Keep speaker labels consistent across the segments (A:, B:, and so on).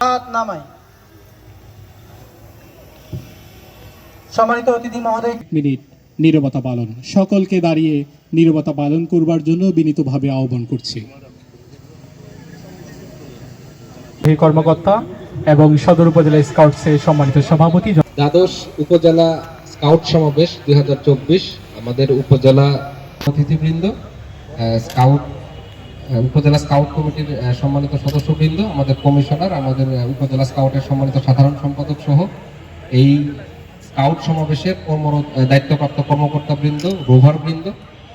A: হাত নামাই। সম্মানিত অতিথি মহোদয়,
B: মিনিট নীরবতা পালন। সকলকে দাঁড়িয়ে নীরবতা পালন করবার জন্য বিনীতভাবে আহ্বান করছি। কর্মকর্তা এবং সদর উপজেলা স্কাউটসের সম্মানিত সভাপতি,
C: দ্বাদশ উপজেলা স্কাউট সমাবেশ 2024, আমাদের উপজেলা অতিথিবৃন্দ, স্কাউট উপজেলা স্কাউট কমিটির সম্মানিত সদস্যবৃন্দ, আমাদের কমিশনার, আমাদের উপজেলা স্কাউটের সম্মানিত সাধারণ সম্পাদক সহ এই স্কাউট সমাবেশের দায়িত্বপ্রাপ্ত কর্মকর্তাবৃন্দ, রোভারবৃন্দ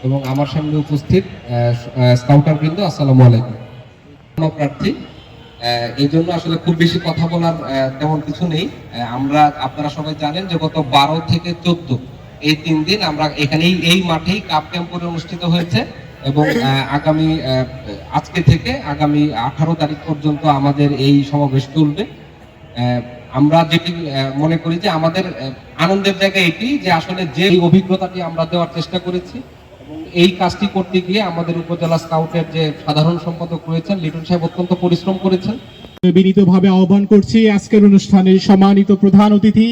C: এবং আমার সামনে উপস্থিত স্কাউটারবৃন্দ, আসসালামু আলাইকুম। প্রার্থী এই জন্য আসলে খুব বেশি কথা বলার তেমন কিছু নেই। আপনারা সবাই জানেন যে গত 12 থেকে 14 এই 3 দিন আমরা এখানেই এই মাঠেই কাপ ক্যাম্প অনুষ্ঠিত হয়েছে এবং আগামী আজকে থেকে আগামী 18 তারিখ পর্যন্ত আমাদের এই সমাবেশ চলবে। আমরা যেটি মনে করি যে আমাদের আনন্দের জায়গা এটি যে আসলে যে অভিজ্ঞতাটি আমরা দেওয়ার চেষ্টা করেছি এবং এই কাজটি করতে গিয়ে আমাদের উপজেলা স্কাউটের যে সাধারণ সম্পাদক রয়েছেন লিটন সাহেব অত্যন্ত পরিশ্রম করেছেন।
B: বিনীতভাবে আহ্বান করছি আজকের অনুষ্ঠানের সম্মানিত প্রধান অতিথি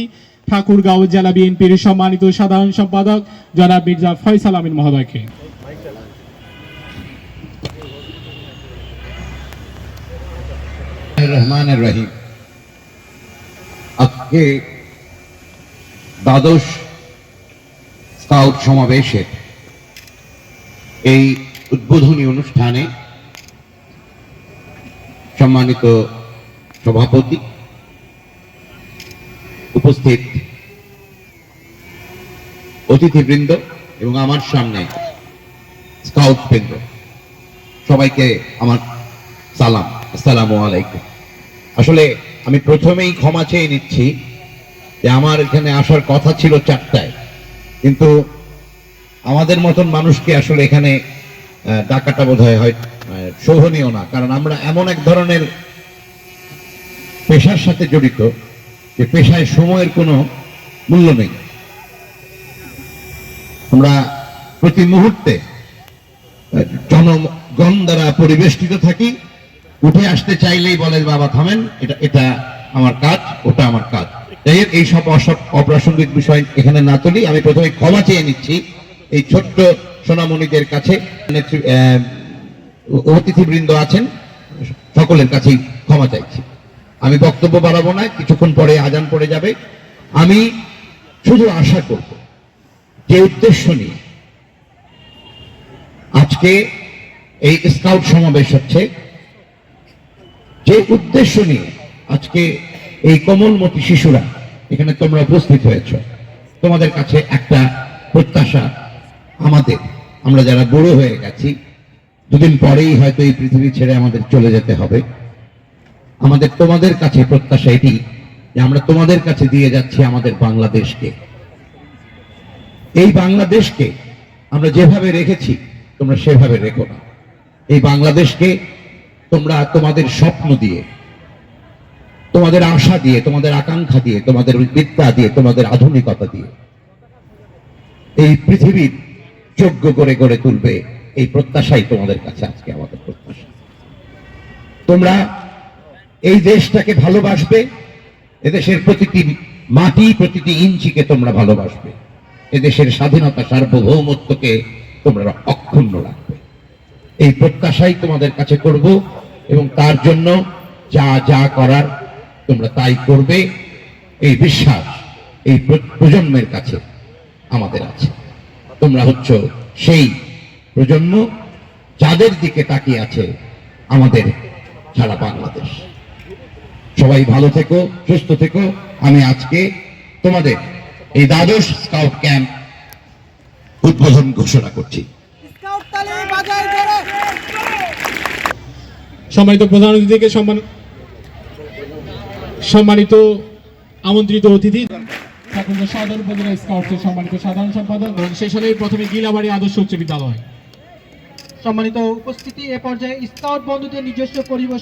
B: ঠাকুরগাঁও জেলা বিএনপির সম্মানিত সাধারণ সম্পাদক জনাব মির্জা ফয়সাল আমিন মহোদয়কে।
D: রহমানির রহিম। আজকে দ্বাদশ স্কাউট সমাবেশের এই উদ্বোধনী অনুষ্ঠানে সম্মানিত সভাপতি, উপস্থিত অতিথিবৃন্দ এবং আমার সামনে স্কাউট বৃন্দ, সবাইকে আমার সালাম, আসসালামু আলাইকুম। আসলে আমি প্রথমেই ক্ষমা চেয়ে নিচ্ছি যে আমার এখানে আসার কথা ছিল 4টায়, কিন্তু আমাদের মতন মানুষকে আসলে এখানে ডাকাটা বোধহয় হয় শোভনীয় না, কারণ আমরা এমন এক ধরনের পেশার সাথে জড়িত যে পেশায় সময়ের কোনো মূল্য নেই। আমরা প্রতি মুহূর্তে জনগণ দ্বারা পরিবেষ্টিত থাকি। উঠে আসতে চাইলেই বলে বাবা থামেন, এটা আমার কাজ, ওটা আমার কাজ। এই সব অপ্রাসঙ্গিক বিষয় এখানে না তুলি। আমি প্রথমে ক্ষমা চেয়ে নিচ্ছি এই ছোট্ট সোনামণিদের কাছে, অতিথিবৃন্দ আছেন সকলের কাছেই ক্ষমা চাইছি। আমি বক্তব্য বাড়াবো না, কিছুক্ষণ পরে আজান পড়ে যাবে। আমি শুধু আশা করব যে উদ্দেশ্য নিয়ে আজকে এই স্কাউট সমাবেশ হচ্ছে, যে উদ্দেশ্য নিয়ে আজকে এই কোমলমতি শিশুরা এখানে তোমরা উপস্থিত হয়েছ, তোমাদের কাছে একটা প্রত্যাশা আমাদের, আমরা যারা বুড়ো হয়ে গেছি, দুদিন পরেই হয়তো এই পৃথিবী ছেড়ে আমাদের চলে যেতে হবে, আমাদের তোমাদের কাছে প্রত্যাশা এটি যে আমরা তোমাদের কাছে দিয়ে যাচ্ছি আমাদের বাংলাদেশকে। এই বাংলাদেশকে আমরা যেভাবে রেখেছি তোমরা সেভাবে রেখো না। এই বাংলাদেশকে তোমরা তোমাদের স্বপ্ন দিয়ে, তোমাদের আশা দিয়ে, তোমাদের আকাঙ্ক্ষা দিয়ে, তোমাদের বিদ্যা দিয়ে, তোমাদের আধুনিকতা দিয়ে এই পৃথিবীর যোগ্য করে গড়ে তুলবে, এই প্রত্যাশাই তোমাদের কাছে আজকে আমাদের প্রত্যাশা। তোমরা এই দেশটাকে ভালোবাসবে, এদেশের প্রতিটি মাটি, প্রতিটি ইঞ্চিকে তোমরা ভালোবাসবে, এদেশের স্বাধীনতা, সার্বভৌমত্বকে তোমরা অক্ষুণ্ণ রাখবে। এই প্রত্যাশাই তোমাদের কাছে করব এবং তার জন্য যা যা করার তোমরা তাই করবে, এই বিশ্বাস এই প্রজন্মের কাছে আমাদের আছে। তোমরা হচ্ছ সেই প্রজন্ম যাদের দিকে তাকিয়ে আছে আমাদের সারা বাংলাদেশ। সবাই ভালো থেকো, সুস্থ থেকো। আমি আজকে তোমাদের এই দ্বাদশ স্কাউট ক্যাম্প উদ্বোধন ঘোষণা করছি।
B: সম্মানিত প্রধান অতিথিকে, সম্মানিত আমন্ত্রিত অতিথি সদর উপজেলা স্কাউটসের সম্মানিত সাধারণ সম্পাদক এবং শেষ হলেই প্রথমে গিলাবাড়ি আদর্শ উচ্চ বিদ্যালয়।
A: সম্মানিত উপস্থিতি, এ পর্যায়ে স্কাউট বন্ধুদের নিজস্ব পরিবেশ